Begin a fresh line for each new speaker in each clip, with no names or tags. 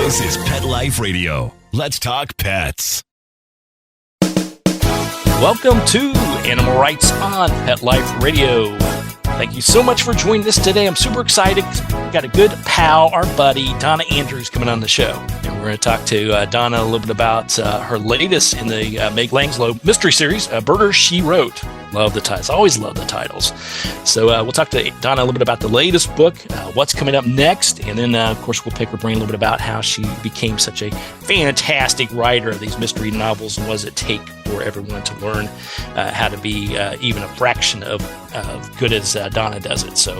This is Pet Life Radio. Let's talk pets.
Welcome to Animal Rights on Pet Life Radio. Thank you so much for joining us today. I'm super excited. We've got a good pal, our buddy, Donna Andrews, coming on the show. And we're going to talk to Donna a little bit about her latest in the Meg Langslow Mystery Series, Murder, She Wrote. Love the titles. Always love the titles. So we'll talk to Donna a little bit about the latest book, what's coming up next, and then, of course, we'll pick her brain a little bit about how she became such a fantastic writer of these mystery novels, and what does it take for everyone to learn how to be even a fraction of good as Donna does it. So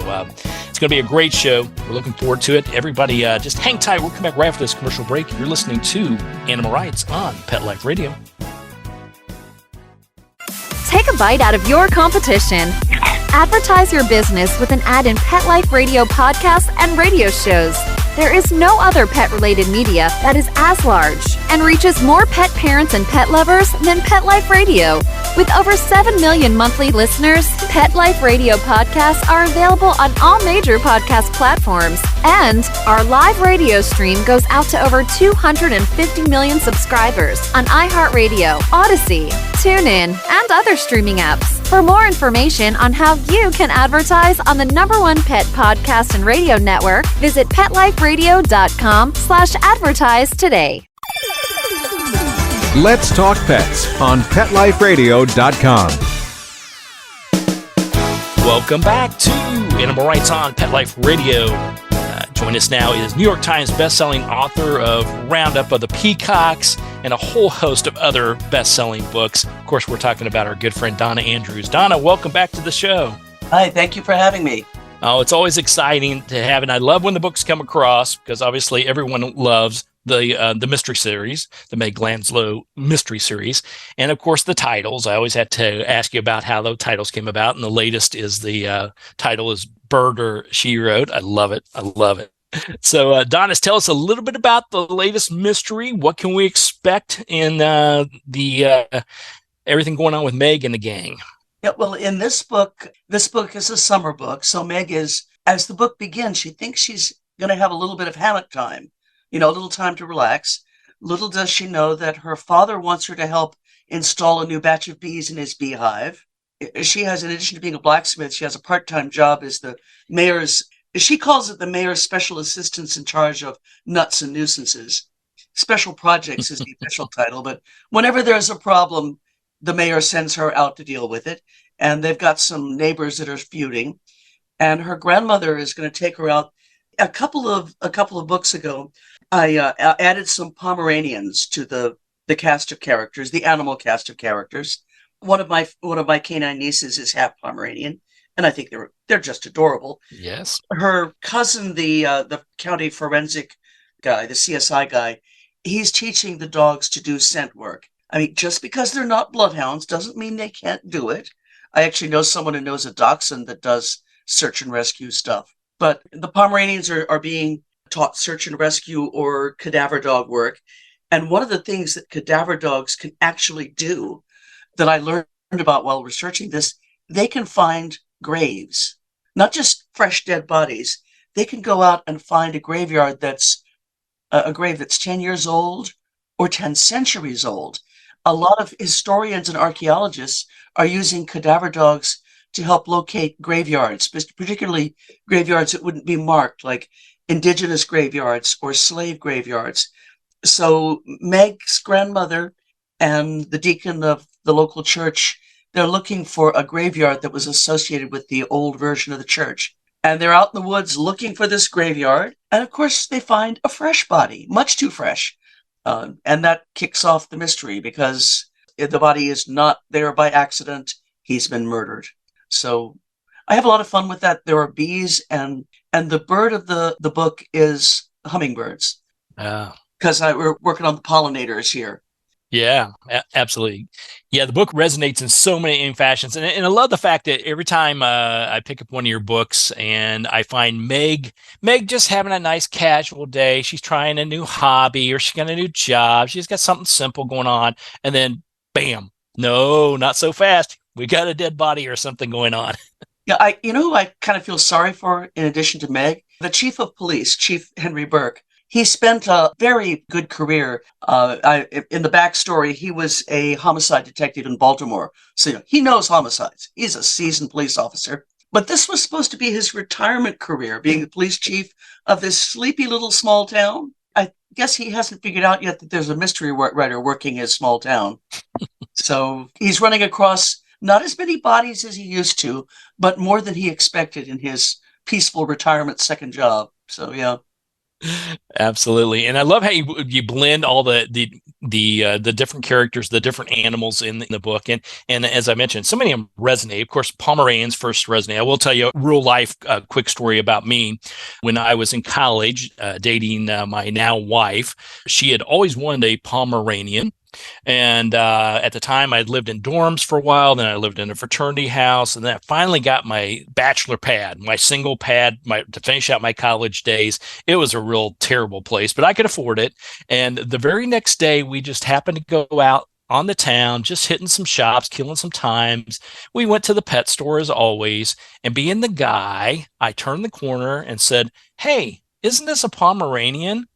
it's going to be a great show. We're looking forward to it. Everybody, just hang tight. We'll come back right after this commercial break. You're listening to Animal Rights on Pet Life Radio.
Take a bite out of your competition. Advertise your business with an ad in Pet Life Radio podcasts and radio shows. There is no other pet-related media that is as large and reaches more pet parents and pet lovers than Pet Life Radio. With over 7 million monthly listeners, Pet Life Radio podcasts are available on all major podcast platforms. And our live radio stream goes out to over 250 million subscribers on iHeartRadio, Odyssey, TuneIn, and other streaming apps. For more information on how you can advertise on the #1 pet podcast and radio network, visit PetLifeRadio.com/advertise today.
Let's talk pets on PetLifeRadio.com.
Welcome back to Animal Rights on Pet Life Radio. Join us now is New York Times bestselling author of Roundup of the Peacocks and a whole host of other best-selling books. Of course, we're talking about our good friend Donna Andrews. Donna, welcome back to the show.
Hi, thank you for having me.
Oh, it's always exciting to have, and I love when the books come across because obviously everyone loves the mystery series, the Meg Langslow Mystery Series, and of course the titles. I always had to ask you about how those titles came about, and the latest is the title is Murder, She Wrote. I love it. I love it. So, Donna, tell us a little bit about the latest mystery. What can we expect in the everything going on with Meg and the gang?
Yeah, well, in this book is a summer book. So Meg is, as the book begins, she thinks she's going to have a little bit of hammock time, a little time to relax. Little does she know that her father wants her to help install a new batch of bees in his beehive. She has, in addition to being a blacksmith, she has a part-time job as the mayor's, she calls it the mayor's special assistants in charge of nuts and nuisances. Special projects is the official title, but whenever there's a problem, the mayor sends her out to deal with it. And they've got some neighbors that are feuding. And her grandmother is going to take her out. A couple of books ago, I added some Pomeranians to the cast of characters, the animal cast of characters. One of my canine nieces is half Pomeranian, and I think they're just adorable.
Yes.
Her cousin, the county forensic guy, the CSI guy, he's teaching the dogs to do scent work. I mean, just because they're not bloodhounds doesn't mean they can't do it. I actually know someone who knows a dachshund that does search and rescue stuff. But the Pomeranians are being taught search and rescue or cadaver dog work. And one of the things that cadaver dogs can actually do that I learned about while researching this, they can find graves, not just fresh dead bodies. They can go out and find a graveyard that's a grave that's 10 years old or 10 centuries old. A lot of historians and archaeologists are using cadaver dogs to help locate graveyards, particularly graveyards that wouldn't be marked, like indigenous graveyards or slave graveyards. So Meg's grandmother and the deacon of the local church, they're looking for a graveyard that was associated with the old version of the church. And they're out in the woods looking for this graveyard. And of course, they find a fresh body, much too fresh. And that kicks off the mystery because the body is not there by accident. He's been murdered. So I have a lot of fun with that. There are bees, and the bird of the book is hummingbirds. Because we're working on the pollinators here.
Yeah, absolutely. Yeah, the book resonates in so many fashions. And I love the fact that every time I pick up one of your books and I find Meg just having a nice casual day. She's trying a new hobby or she's got a new job. She's got something simple going on. And then, bam, no, not so fast. We got a dead body or something going on.
Yeah, who I kind of feel sorry for in addition to Meg? The chief of police, Chief Henry Burke. He spent a very good career. In the backstory, he was a homicide detective in Baltimore. So he knows homicides. He's a seasoned police officer. But this was supposed to be his retirement career, being the police chief of this sleepy little small town. I guess he hasn't figured out yet that there's a mystery writer working his small town. So he's running across not as many bodies as he used to, but more than he expected in his peaceful retirement second job. So, yeah.
Absolutely, and I love how you blend all the different characters, the different animals in the book, and as I mentioned, so many of them resonate. Of course, Pomeranians first resonate. I will tell you a real life quick story about me. When I was in college, dating my now wife, she had always wanted a Pomeranian. And at the time, I'd lived in dorms for a while. Then I lived in a fraternity house. And then I finally got my bachelor pad, my single pad to finish out my college days. It was a real terrible place, but I could afford it. And the very next day, we just happened to go out on the town, just hitting some shops, killing some times. We went to the pet store as always. And being the guy, I turned the corner and said, "Hey, isn't this a Pomeranian?"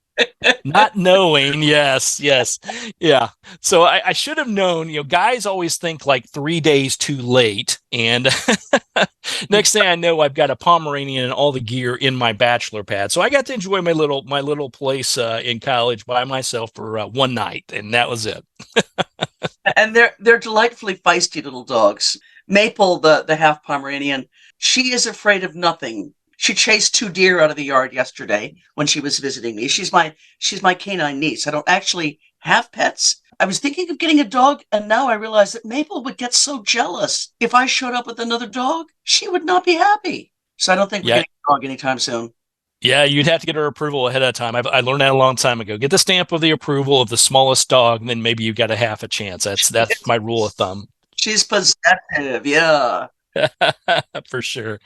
Not knowing, yes, yeah. So I should have known. Guys always think like 3 days too late, and next thing I know, I've got a Pomeranian and all the gear in my bachelor pad. So I got to enjoy my little place in college by myself for one night, and that was it.
And they're delightfully feisty little dogs. Maple, the half Pomeranian, she is afraid of nothing. She chased 2 deer out of the yard yesterday when she was visiting me. She's my canine niece. I don't actually have pets. I was thinking of getting a dog, and now I realize that Maple would get so jealous. If I showed up with another dog, she would not be happy. So I don't think we're getting a dog anytime soon. Yeah,
you'd have to get her approval ahead of time. I learned that a long time ago. Get the stamp of the approval of the smallest dog, and then maybe you got a half a chance. That's my rule of thumb.
She's possessive, yeah.
For sure.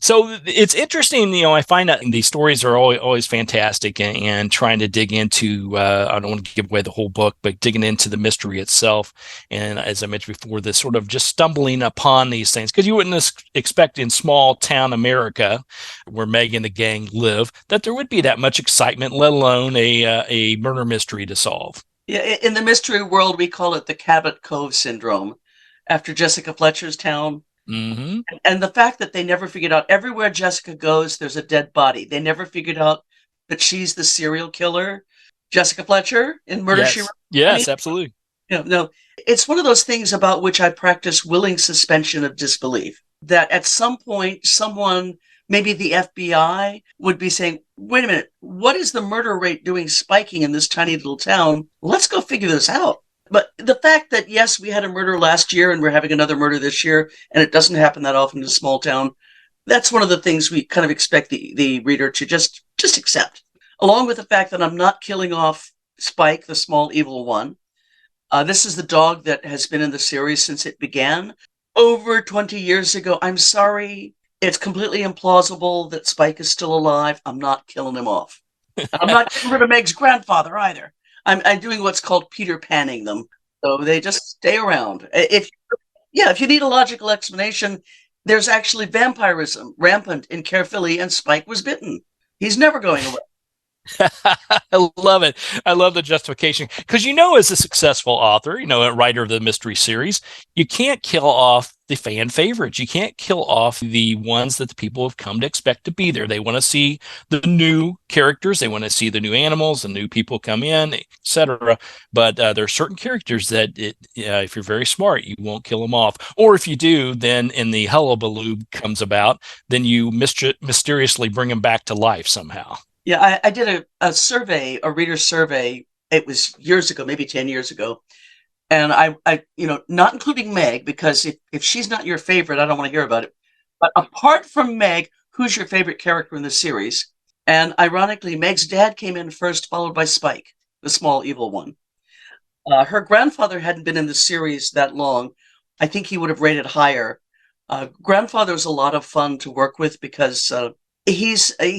So it's interesting, I find that these stories are always fantastic and trying to dig into, I don't want to give away the whole book, but digging into the mystery itself. And as I mentioned before, this sort of just stumbling upon these things, because you wouldn't expect in small town America, where Meg and the gang live, that there would be that much excitement, let alone a murder mystery to solve.
Yeah, in the mystery world, we call it the Cabot Cove syndrome, after Jessica Fletcher's town.
Mm-hmm.
And the fact that they never figured out, everywhere Jessica goes, there's a dead body. They never figured out that she's the serial killer, Jessica Fletcher, in Murder, She Wrote.
Yes, absolutely.
No, it's one of those things about which I practice willing suspension of disbelief. That at some point, someone, maybe the FBI, would be saying, wait a minute, what is the murder rate doing spiking in this tiny little town? Let's go figure this out. But the fact that, yes, we had a murder last year and we're having another murder this year, and it doesn't happen that often in a small town, that's one of the things we kind of expect the reader to just accept. Along with the fact that I'm not killing off Spike, the small evil one. This is the dog that has been in the series since it began over 20 years ago. I'm sorry. It's completely implausible that Spike is still alive. I'm not killing him off. I'm not getting rid of Meg's grandfather either. I'm doing what's called Peter Panning them. So they just stay around. If you need a logical explanation, there's actually vampirism rampant in Caerphilly, and Spike was bitten. He's never going away.
I love it. I love the justification. Because as a successful author, a writer of the mystery series, you can't kill off the fan favorites. You can't kill off the ones that the people have come to expect to be there. They want to see the new characters. They want to see the new animals, the new people come in, etc. But there are certain characters that, if you're very smart, you won't kill them off. Or if you do, then in the hullabaloo comes about, then you mysteriously bring them back to life somehow.
Yeah, I did a survey, a reader survey. It was years ago, maybe 10 years ago. And I not including Meg, because if she's not your favorite, I don't want to hear about it. But apart from Meg, who's your favorite character in the series? And ironically, Meg's dad came in first, followed by Spike, the small evil one. Her grandfather hadn't been in the series that long. I think he would have rated higher. Grandfather was a lot of fun to work with because he's an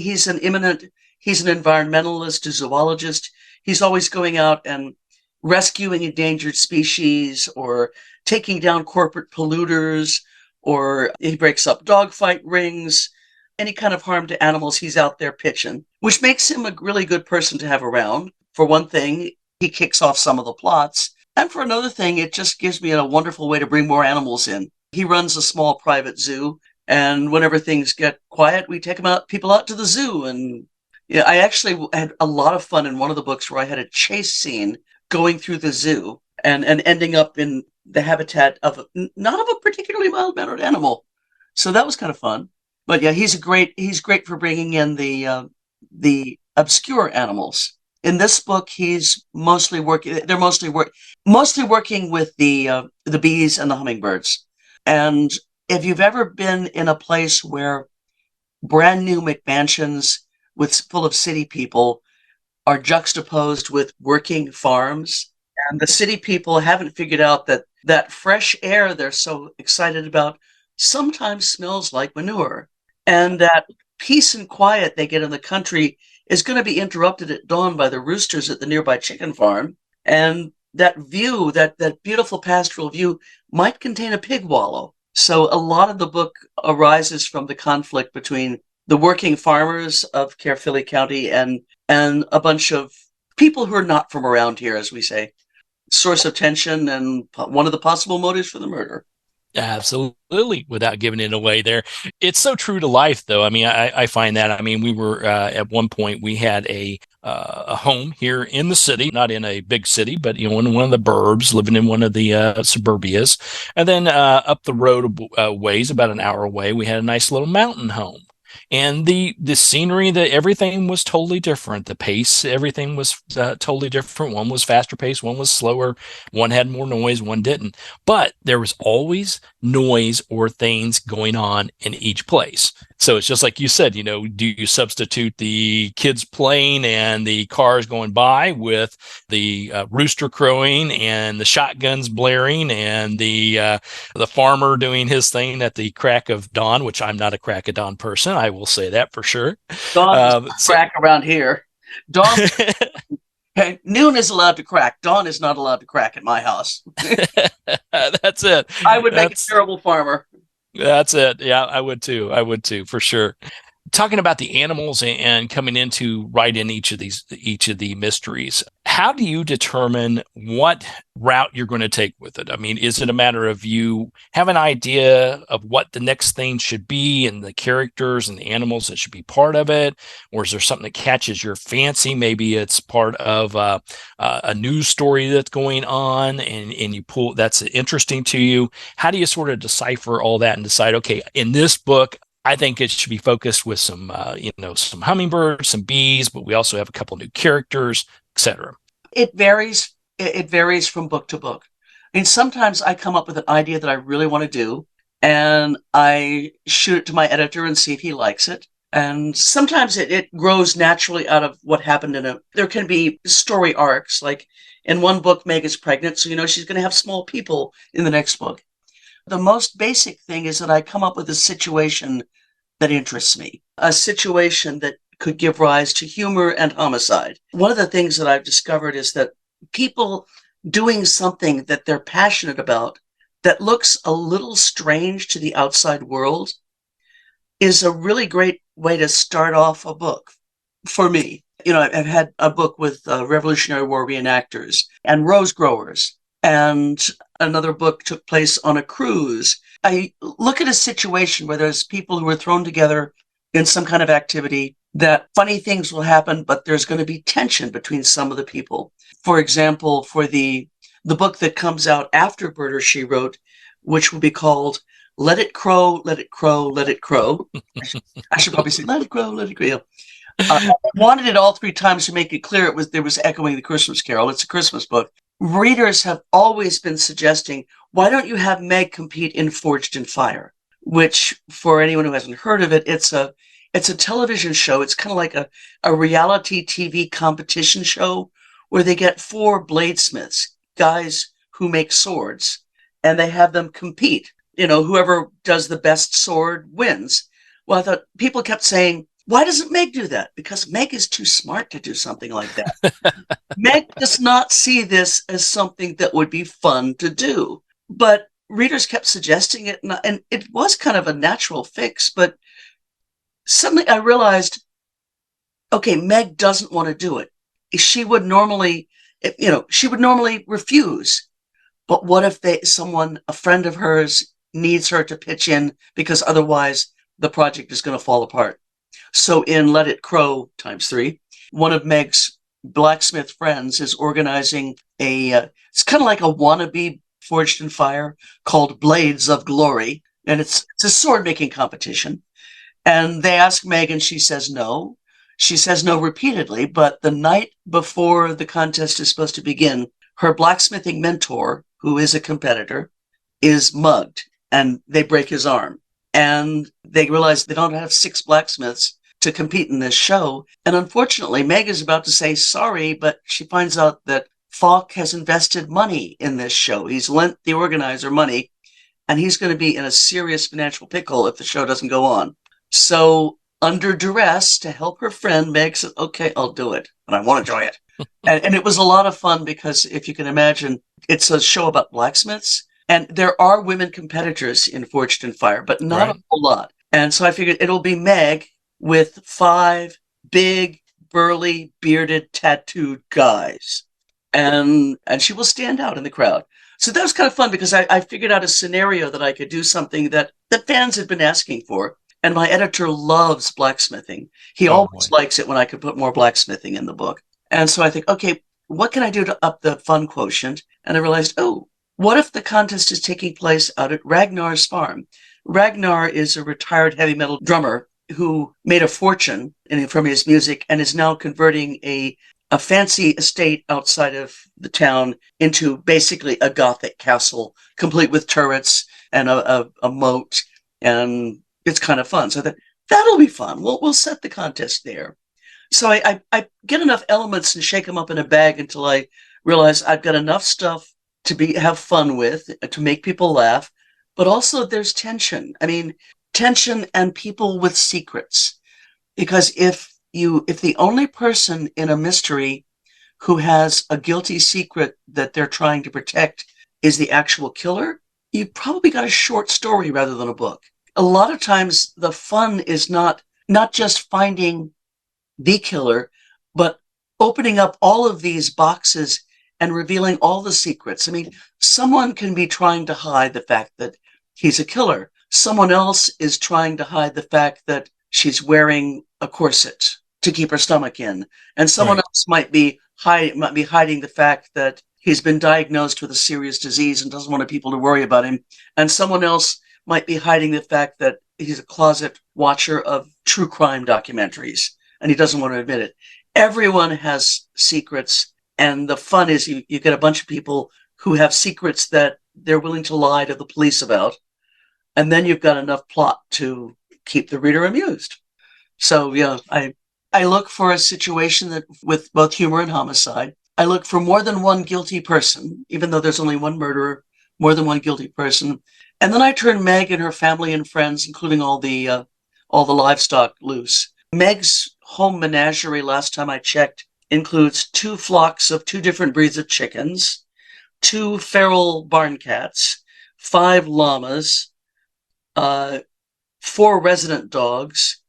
environmentalist, a zoologist. He's always going out and rescuing endangered species or taking down corporate polluters, or he breaks up dogfight rings. any kind of harm to animals, he's out there pitching, which makes him a really good person to have around. For one thing, he kicks off some of the plots. And for another thing, it just gives me a wonderful way to bring more animals in. He runs a small private zoo, and whenever things get quiet, we take people out to the zoo. And yeah, I actually had a lot of fun in one of the books where I had a chase scene going through the zoo and ending up in the habitat of not of a particularly mild-mannered animal. So that was kind of fun. But yeah, he's great for bringing in the obscure animals. In this book, he's mostly working with the bees and the hummingbirds. And if you've ever been in a place where brand new McMansions full of city people are juxtaposed with working farms, and the city people haven't figured out that fresh air they're so excited about sometimes smells like manure, and that peace and quiet they get in the country is going to be interrupted at dawn by the roosters at the nearby chicken farm. And that view, that beautiful pastoral view, might contain a pig wallow. So a lot of the book arises from the conflict between the working farmers of Caerphilly County and a bunch of people who are not from around here, as we say. Source of tension and one of the possible motives for the murder.
Absolutely, without giving it away there. It's so true to life, though. I mean, I find that. I mean, we were at one point, we had a home here in the city, not in a big city, but, in one of the burbs, living in one of the suburbias. And then up the road ways, about an hour away, we had a nice little mountain home. And the scenery, everything was totally different. The pace, everything was totally different. One was faster paced, one was slower. One had more noise, one didn't. But there was always noise or things going on in each place. So it's just like you said, do you substitute the kids playing and the cars going by with the rooster crowing and the shotguns blaring and the farmer doing his thing at the crack of dawn, which I'm not a crack of dawn person. I will say that for sure.
Dawn is crack around here. Dawn, noon is allowed to crack. Dawn is not allowed to crack at my house.
That's it.
I would make a terrible farmer.
That's it. Yeah, I would too, for sure. Talking about the animals and coming into right in each of the mysteries, how do you determine what route you're going to take with it? I mean, is it a matter of you have an idea of what the next thing should be and the characters and the animals that should be part of it? Or is there something that catches your fancy? Maybe it's part of a news story that's going on and you pull that's interesting to you. How do you sort of decipher all that and decide, okay, in this book, I think it should be focused with some hummingbirds, some bees, but we also have a couple new characters, etc.
It varies. It varies from book to book. I mean, sometimes I come up with an idea that I really want to do, and I shoot it to my editor and see if he likes it. And sometimes it grows naturally out of what happened there can be story arcs. Like in one book, Meg is pregnant, so she's going to have small people in the next book. The most basic thing is that I come up with a situation that interests me, a situation that could give rise to humor and homicide. One of the things that I've discovered is that people doing something that they're passionate about that looks a little strange to the outside world is a really great way to start off a book for me. I've had a book with Revolutionary War reenactors and rose growers, and another book took place on a cruise. I look at a situation where there's people who are thrown together in some kind of activity that funny things will happen, but there's going to be tension between some of the people. For example, for the book that comes out after Murder, She Wrote, which will be called Let It Crow, Let It Crow, Let It Crow. I should probably say, Let It Crow, Let It Crow. I wanted it all three times to make it clear there was echoing the Christmas Carol. It's a Christmas book. Readers have always been suggesting, why don't you have Meg compete in Forged in Fire? Which, for anyone who hasn't heard of it, it's a television show. It's kind of like a reality TV competition show where they get 4 bladesmiths, guys who make swords, and they have them compete. Whoever does the best sword wins. Well, I thought people kept saying, why doesn't Meg do that? Because Meg is too smart to do something like that. Meg does not see this as something that would be fun to do. But readers kept suggesting it, and it was kind of a natural fix. But suddenly I realized, okay, Meg doesn't want to do it. She would normally, she would normally refuse. But what if a friend of hers needs her to pitch in because otherwise the project is going to fall apart? So in Let It Crow ×3, one of Meg's blacksmith friends is organizing it's kind of like a wannabe Forged in Fire called Blades of Glory. And it's a sword making competition. And they ask Meg and she says no. She says no repeatedly, but the night before the contest is supposed to begin, her blacksmithing mentor, who is a competitor, is mugged and they break his arm. And they realize they don't have 6 blacksmiths to compete in this show. And unfortunately, Meg is about to say sorry, but she finds out that Falk has invested money in this show. He's lent the organizer money, and he's going to be in a serious financial pickle if the show doesn't go on. So under duress, to help her friend, Meg said, okay, I'll do it, and I want to enjoy it. and it was a lot of fun because if you can imagine, it's a show about blacksmiths, and there are women competitors in Forged in Fire, but not a whole lot. And so I figured it'll be Meg with 5 big, burly, bearded, tattooed guys. And she will stand out in the crowd. So that was kind of fun because I figured out a scenario that I could do something that fans had been asking for. And my editor loves blacksmithing. He always likes it when I could put more blacksmithing in the book. And so I think, okay, what can I do to up the fun quotient? And I realized, what if the contest is taking place out at Ragnar's farm? Ragnar is a retired heavy metal drummer who made a fortune from his music and is now converting a fancy estate outside of the town into basically a Gothic castle, complete with turrets and a moat, and it's kind of fun. So that'll be fun. We'll set the contest there. So I get enough elements and shake them up in a bag until I realize I've got enough stuff to have fun with, to make people laugh, but also there's tension. I mean, tension and people with secrets, because if the only person in a mystery who has a guilty secret that they're trying to protect is the actual killer, you probably got a short story rather than a book. A lot of times the fun is not just finding the killer, but opening up all of these boxes and revealing all the secrets. I mean, someone can be trying to hide the fact that he's a killer. Someone else is trying to hide the fact that she's wearing a corset to keep her stomach in. And someone else might be hiding the fact that he's been diagnosed with a serious disease and doesn't want people to worry about him. And someone else might be hiding the fact that he's a closet watcher of true crime documentaries and he doesn't want to admit it. Everyone has secrets, and the fun is you get a bunch of people who have secrets that they're willing to lie to the police about, and then you've got enough plot to keep the reader amused. So yeah, I look for a situation that with both humor and homicide. I look for more than one guilty person, even though there's only one murderer, more than one guilty person. And then I turn Meg and her family and friends, including all the livestock, loose. Meg's home menagerie, last time I checked, includes 2 flocks of 2 different breeds of chickens, 2 feral barn cats, 5 llamas, 4 resident dogs,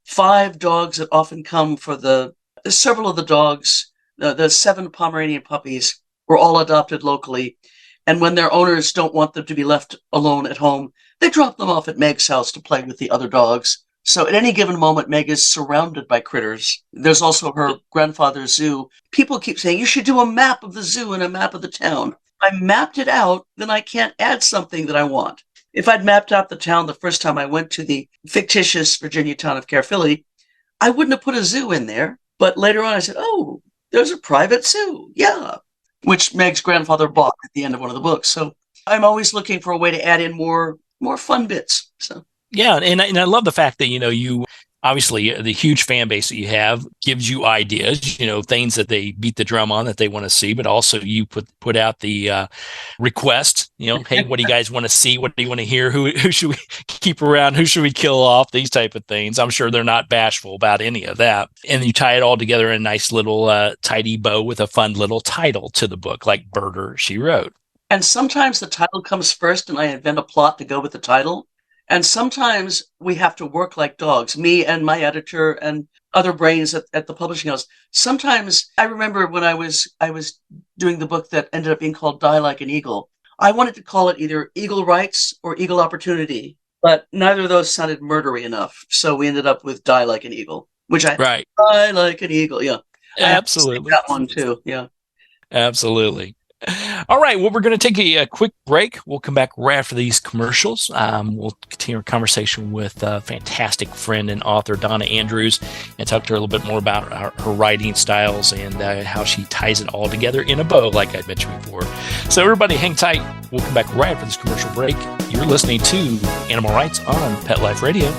5 dogs that often come for several of the dogs, the 7 Pomeranian puppies were all adopted locally. And when their owners don't want them to be left alone at home, they drop them off at Meg's house to play with the other dogs. So at any given moment, Meg is surrounded by critters. There's also her grandfather's zoo. People keep saying, you should do a map of the zoo and a map of the town. I mapped it out, then I can't add something that I want. If I'd mapped out the town the first time I went to the fictitious Virginia town of Caerphilly, I wouldn't have put a zoo in there. But later on I said, oh, there's a private zoo. Yeah. Which Meg's grandfather bought at the end of one of the books. So I'm always looking for a way to add in more fun bits. So
yeah, and I love the fact that you obviously the huge fan base that you have gives you ideas, things that they beat the drum on that they want to see, but also you put out the request, hey, what do you guys want to see? What do you want to hear? Who should we keep around? Who should we kill off? These type of things. I'm sure they're not bashful about any of that. And you tie it all together in a nice little tidy bow with a fun little title to the book, like Murder, She Wrote.
And sometimes the title comes first and I invent a plot to go with the title. And sometimes we have to work like dogs, me and my editor and other brains at the publishing house. Sometimes I remember when I was doing the book that ended up being called Die Like an Eagle. I wanted to call it either Eagle Rights or Eagle Opportunity, but neither of those sounded murdery enough. So we ended up with Die Like an Eagle, which
Right.
Die Like an Eagle. Yeah.
Absolutely.
That one too. Yeah.
Absolutely. All right. Well, we're going to take a quick break. We'll come back right after these commercials. We'll continue our conversation with a fantastic friend and author, Donna Andrews, and talk to her a little bit more about her writing styles and how she ties it all together in a bow, like I mentioned before. So everybody hang tight. We'll come back right after this commercial break. You're listening to Animal Rights on Pet Life Radio.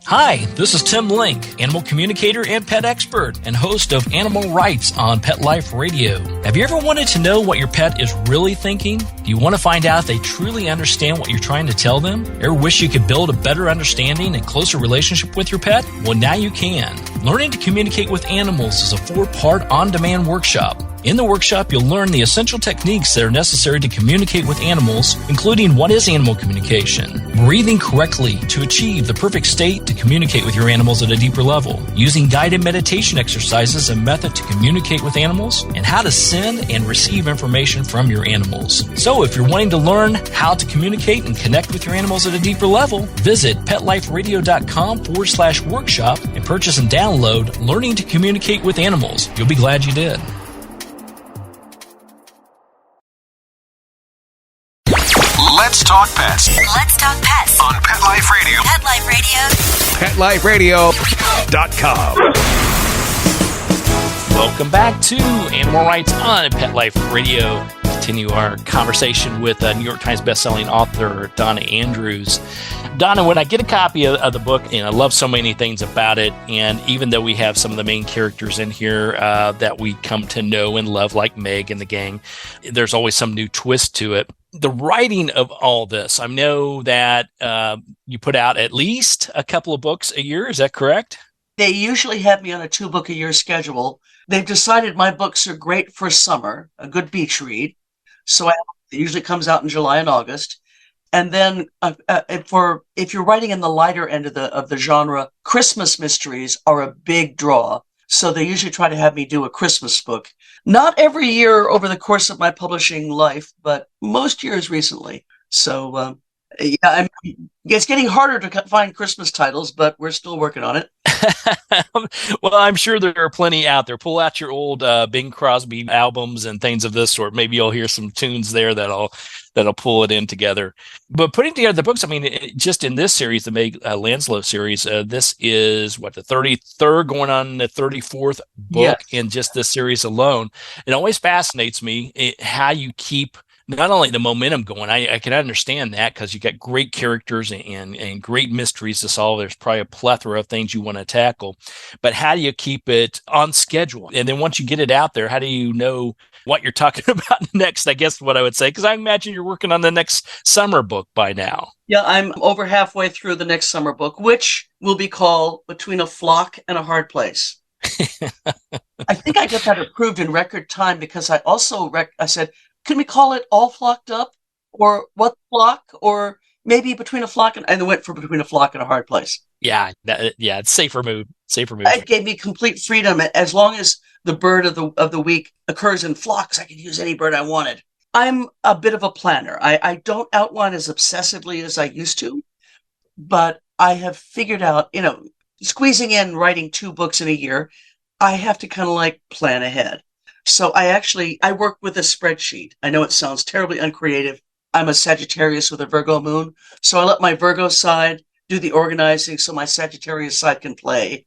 Hi, this is Tim Link, animal communicator and pet expert and host of Animal Rights on Pet Life Radio. Have you ever wanted to know what your pet is really thinking? Do you want to find out if they truly understand what you're trying to tell them? Ever wish you could build a better understanding and closer relationship with your pet? Well, now you can. Learning to communicate with animals is a 4-part on-demand workshop. In the workshop, you'll learn the essential techniques that are necessary to communicate with animals, including what is animal communication, breathing correctly to achieve the perfect state to communicate with your animals at a deeper level, using guided meditation exercises and method to communicate with animals, and how to send and receive information from your animals. So if you're wanting to learn how to communicate and connect with your animals at a deeper level, visit PetLifeRadio.com/workshop and purchase and download Learning to Communicate with Animals. You'll be glad you did.
Let's talk pets
Let's talk pets
on Pet Life Radio.
Pet Life Radio.
PetLifeRadio.com.
Welcome back to Animal Rights on Pet Life Radio. Continue our conversation with New York Times bestselling author Donna Andrews. Donna, when I get a copy of the book, and I love so many things about it, and even though we have some of the main characters in here that we come to know and love, like Meg and the gang, there's always some new twist to it. The writing of all this, I know that you put out at least a couple of books a year. Is that correct?
They usually have me on a 2-book-a-year schedule. They've decided my books are great for summer, a good beach read. So it usually comes out in July and August. And then if you're writing in the lighter end of the genre, Christmas mysteries are a big draw. So they usually try to have me do a Christmas book. Not every year over the course of my publishing life, but most years recently. So it's getting harder to find Christmas titles, but we're still working on it.
Well, I'm sure there are plenty out there. Pull out your old Bing Crosby albums and things of this sort. Maybe you'll hear some tunes there that'll pull it in together. But putting together the books, I mean, just in this series, the Meg Langslow series, this is the 33rd going on the 34th book in just this series alone. It always fascinates me how you keep not only the momentum going. I can understand that because you got great characters and great mysteries to solve. There's probably a plethora of things you want to tackle, but how do you keep it on schedule? And then once you get it out there, how do you know what you're talking about next? I guess what I would say, because I imagine you're working on the next summer book by now.
Yeah, I'm over halfway through the next summer book, which will be called Between a Flock and a Hard Place. I think I got that approved in record time because I also I said, can we call it All Flocked Up or What Flock or maybe Between a Flock and I went for Between a Flock and a Hard Place.
Yeah, it's safer move.
It gave me complete freedom as long as the bird of the week occurs in flocks. I could use any bird I wanted. I'm a bit of a planner. I don't outline as obsessively as I used to, but I have figured out, squeezing in writing 2 books in a year, I have to kind of like plan ahead. So I work with a spreadsheet. I know it sounds terribly uncreative. I'm a Sagittarius with a Virgo moon. So I let my Virgo side do the organizing so my Sagittarius side can play.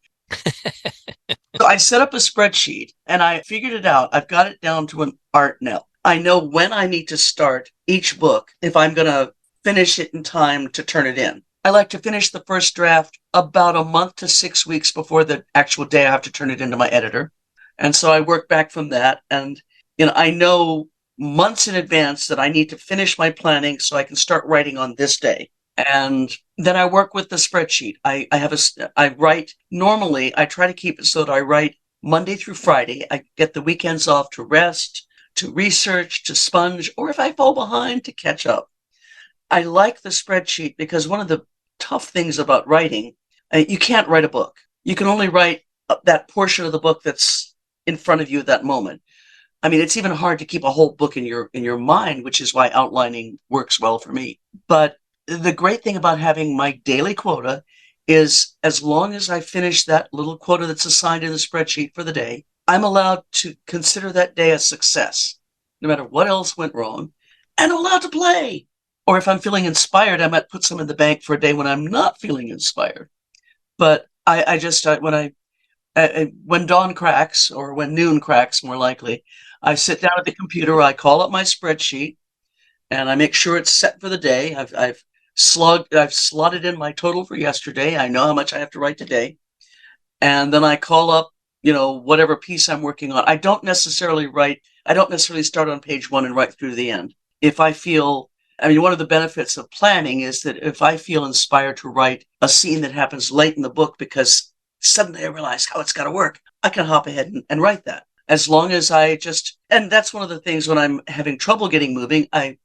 So I set up a spreadsheet and I figured it out. I've got it down to an art now. I know when I need to start each book if I'm going to finish it in time to turn it in. I like to finish the first draft about a month to 6 weeks before the actual day I have to turn it into my editor. And so I work back from that. And, I know months in advance that I need to finish my planning so I can start writing on this day. And then I work with the spreadsheet. I write normally. I try to keep it so that I write Monday through Friday. I get the weekends off to rest, to research, to sponge, or if I fall behind, to catch up. I like the spreadsheet because one of the tough things about writing, you can't write a book. You can only write that portion of the book that's in front of you at that moment. I mean, it's even hard to keep a whole book in your mind, which is why outlining works well for me. But the great thing about having my daily quota is as long as I finish that little quota that's assigned in the spreadsheet for the day, I'm allowed to consider that day a success, no matter what else went wrong, and I'm allowed to play. Or if I'm feeling inspired, I might put some in the bank for a day when I'm not feeling inspired. But when dawn cracks, or when noon cracks, more likely, I sit down at the computer, I call up my spreadsheet, and I make sure it's set for the day. I've slotted in my total for yesterday. I know how much I have to write today. And then I call up, whatever piece I'm working on. I don't necessarily start on page 1 and write through to the end. If I feel, one of the benefits of planning is that if I feel inspired to write a scene that happens late in the book because suddenly I realize how it's got to work, I can hop ahead and write that. As long as and that's one of the things when I'm having trouble getting moving, I'm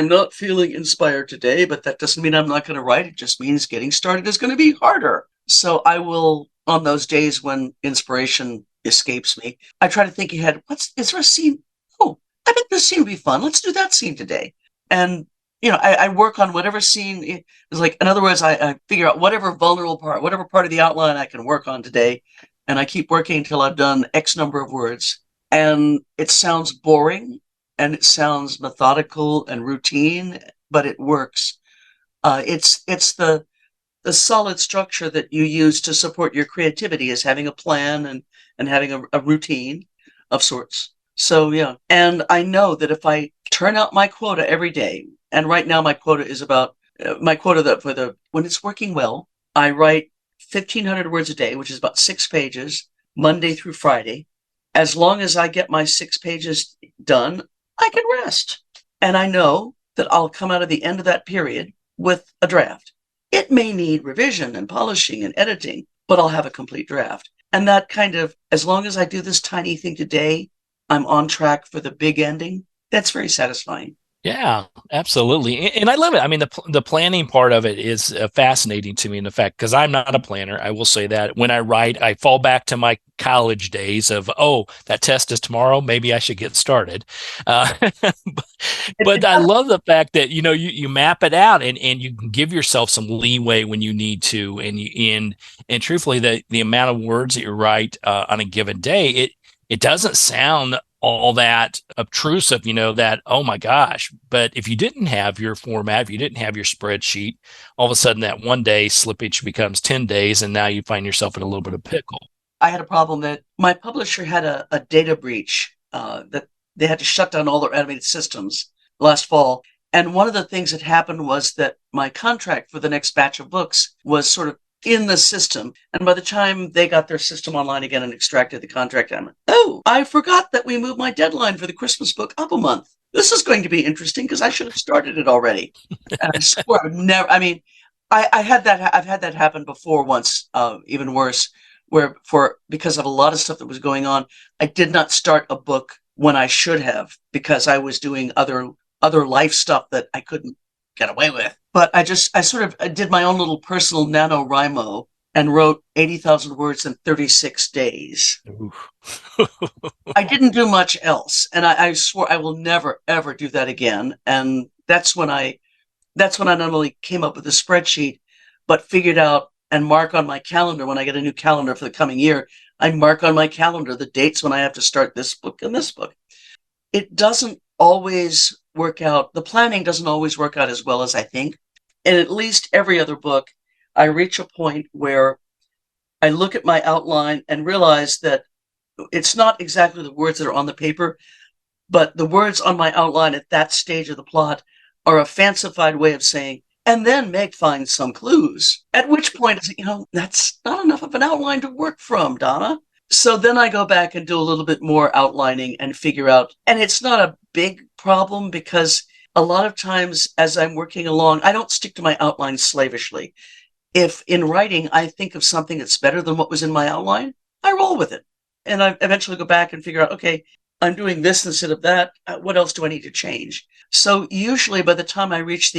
not feeling inspired today, but that doesn't mean I'm not going to write. It just means getting started is going to be harder. So I will, on those days when inspiration escapes me, I try to think ahead. Is there a scene? Oh, I think this scene would be fun. Let's do that scene today. And, I work on whatever scene is like, in other words, I figure out whatever vulnerable part, whatever part of the outline I can work on today. And I keep working until I've done X number of words. And it sounds boring and it sounds methodical and routine, but it works. It's the solid structure that you use to support your creativity is having a plan and having a routine of sorts. So, yeah. And I know that if I turn out my quota every day, and right now my quota is about, when it's working well, I write 1,500 words a day, which is about 6 pages, Monday through Friday. As long as I get my 6 pages done, I can rest. And I know that I'll come out of the end of that period with a draft. It may need revision and polishing and editing, but I'll have a complete draft. And that as long as I do this tiny thing today, I'm on track for the big ending. That's very satisfying.
Yeah, absolutely. And I love it. I mean, the planning part of it is fascinating to me in the fact, because I'm not a planner. I will say that when I write, I fall back to my college days of, that test is tomorrow. Maybe I should get started. But I love the fact that, you map it out and you can give yourself some leeway when you need to. And truthfully, the amount of words that you write on a given day, it doesn't sound all that obtrusive, that, oh my gosh. But if you didn't have your format, if you didn't have your spreadsheet, all of a sudden that one day slippage becomes 10 days. And now you find yourself in a little bit of pickle.
I had a problem that my publisher had a data breach that they had to shut down all their animated systems last fall. And one of the things that happened was that my contract for the next batch of books was sort of in the system. And by the time they got their system online again and extracted the contract, I'm like, I forgot that we moved my deadline for the Christmas book up a month. This is going to be interesting because I should have started it already. And I swore I would never, I had that, I've had that happen before once, even worse, because of a lot of stuff that was going on, I did not start a book when I should have because I was doing other life stuff that I couldn't get away with. But I did my own little personal NaNoWriMo and wrote 80,000 words in 36 days. I didn't do much else. And I swore I will never, ever do that again. And that's when I not only came up with a spreadsheet, but figured out and mark on my calendar when I get a new calendar for the coming year, I mark on my calendar the dates when I have to start this book and this book. It doesn't always work out. The planning doesn't always work out as well as I think. And at least every other book, I reach a point where I look at my outline and realize that it's not exactly the words that are on the paper, but the words on my outline at that stage of the plot are a fancified way of saying, and then Meg finds some clues. At which point, that's not enough of an outline to work from, Donna. So then I go back and do a little bit more outlining and figure out, and it's not a big problem because a lot of times as I'm working along, I don't stick to my outline slavishly. If in writing, I think of something that's better than what was in my outline, I roll with it. And I eventually go back and figure out, okay, I'm doing this instead of that. What else do I need to change? So usually by the time I reach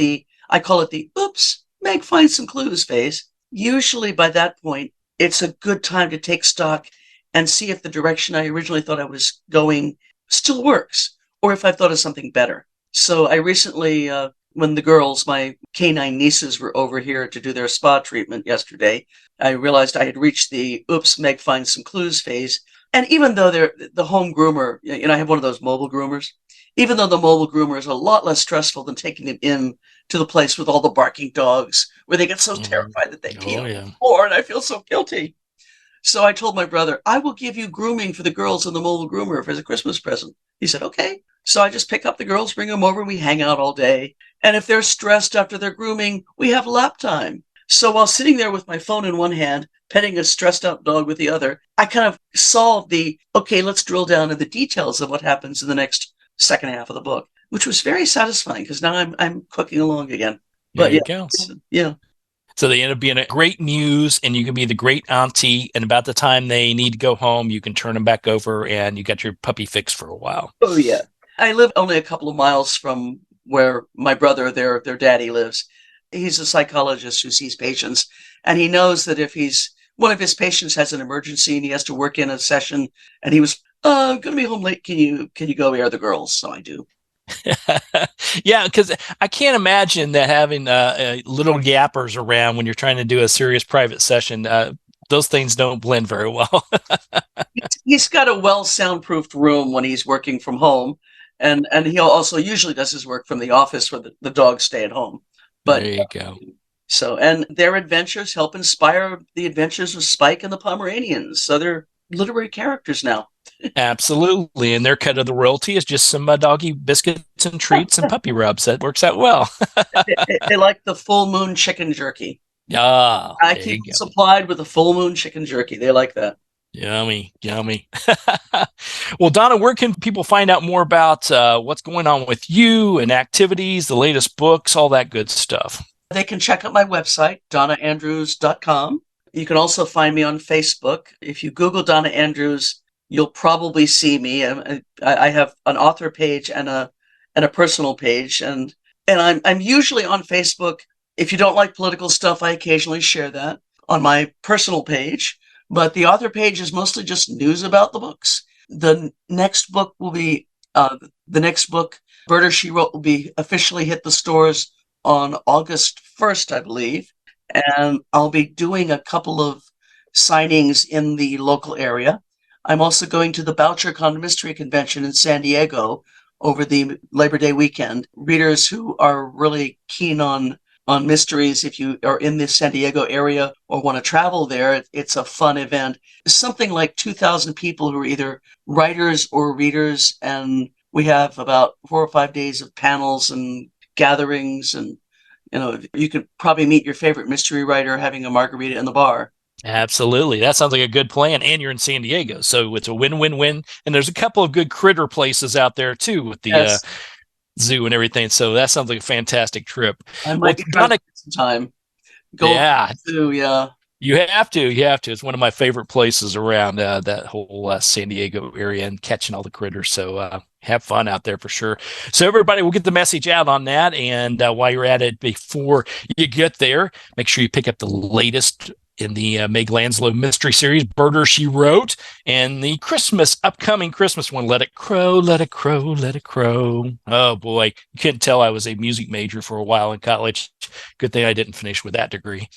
I call it the oops, Meg finds some clues phase. Usually by that point, it's a good time to take stock and see if the direction I originally thought I was going still works, or if I've thought of something better. So I recently, when the girls, my canine nieces, were over here to do their spa treatment yesterday, I realized I had reached the oops, Meg finds some clues phase. And even though they're the home groomer, I have one of those mobile groomers, even though the mobile groomer is a lot less stressful than taking them in to the place with all the barking dogs, where they get so terrified that they pee on the floor, and I feel so guilty. So I told my brother, I will give you grooming for the girls in the mobile groomer as a Christmas present. He said, okay. So I just pick up the girls, bring them over, and we hang out all day. And if they're stressed after their grooming, we have lap time. So while sitting there with my phone in one hand, petting a stressed out dog with the other, I kind of solved okay, let's drill down into the details of what happens in the next second half of the book, which was very satisfying because now I'm cooking along again.
There you go.
Yeah.
So they end up being a great muse, and you can be the great auntie. And about the time they need to go home, you can turn them back over, and you got your puppy fixed for a while.
Oh, yeah. I live only a couple of miles from where my brother, their daddy, lives. He's a psychologist who sees patients, and he knows that if one of his patients has an emergency and he has to work in a session, and he was going to be home late, can you go air the girls? So I do.
Yeah, because I can't imagine that having little yappers around when you're trying to do a serious private session. Those things don't blend very well.
He's got a well soundproofed room when he's working from home, and he also usually does his work from the office where the dogs stay at home. But
there you go.
So, and their adventures help inspire the adventures of Spike and the Pomeranians. So they're literary characters now.
Absolutely. And their cut of the royalty is just some doggy biscuits and treats and puppy rubs. That works out well.
They like the full moon chicken jerky.
Ah,
I keep them supplied with the full moon chicken jerky. They like that.
Yummy. Well, Donna, where can people find out more about what's going on with you and activities, the latest books, all that good stuff?
They can check out my website, donnaandrews.com. You can also find me on Facebook. If you Google Donna Andrews, you'll probably see me. I have an author page and a personal page, and I'm usually on Facebook. If you don't like political stuff, I occasionally share that on my personal page. But the author page is mostly just news about the books. The next book, Murder, She Wrote, will be officially hit the stores on August 1st, I believe. And I'll be doing a couple of signings in the local area. I'm also going to the BoucherCon Mystery Convention in San Diego over the Labor Day weekend. Readers who are really keen on mysteries, if you are in the San Diego area or want to travel there, it's a fun event. It's something like 2,000 people who are either writers or readers, and we have about 4 or 5 days of panels and gatherings, and you could probably meet your favorite mystery writer having a margarita in the bar.
Absolutely. That sounds like a good plan. And you're in San Diego, so it's a win-win-win. And there's a couple of good critter places out there too with the zoo and everything. So that sounds like a fantastic trip.
I might be trying to get some time.
Yeah.
You
have to. It's one of my favorite places around that whole San Diego area, and catching all the critters. So have fun out there for sure. So everybody will get the message out on that. And while you're at it, before you get there, make sure you pick up the latest in the Meg Langslow Mystery Series, Murder, She Wrote, and the upcoming Christmas one, Let It Crow, Let It Crow, Let It Crow. Oh boy, you couldn't tell I was a music major for a while in college. Good thing I didn't finish with that degree.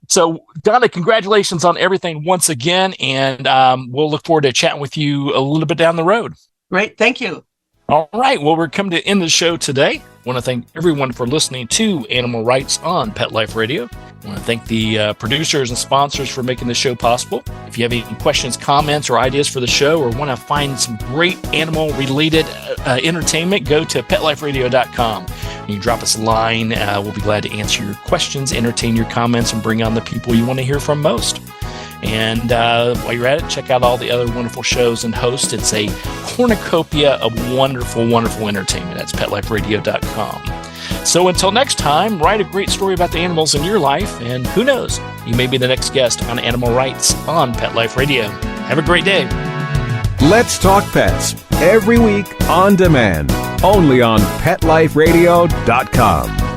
So, Donna, congratulations on everything once again, and we'll look forward to chatting with you a little bit down the road.
Great, thank you.
All right, well, we're coming to end the show today. I want to thank everyone for listening to Animal Rights on Pet Life Radio. I want to thank the producers and sponsors for making the show possible. If you have any questions, comments, or ideas for the show, or want to find some great animal-related entertainment, go to PetLifeRadio.com. You can drop us a line. We'll be glad to answer your questions, entertain your comments, and bring on the people you want to hear from most. And while you're at it, check out all the other wonderful shows and hosts. It's a cornucopia of wonderful, wonderful entertainment. That's PetLifeRadio.com. So until next time, write a great story about the animals in your life, and who knows, you may be the next guest on Animal Rights on Pet Life Radio. Have a great day.
Let's Talk Pets, every week on demand, only on PetLifeRadio.com.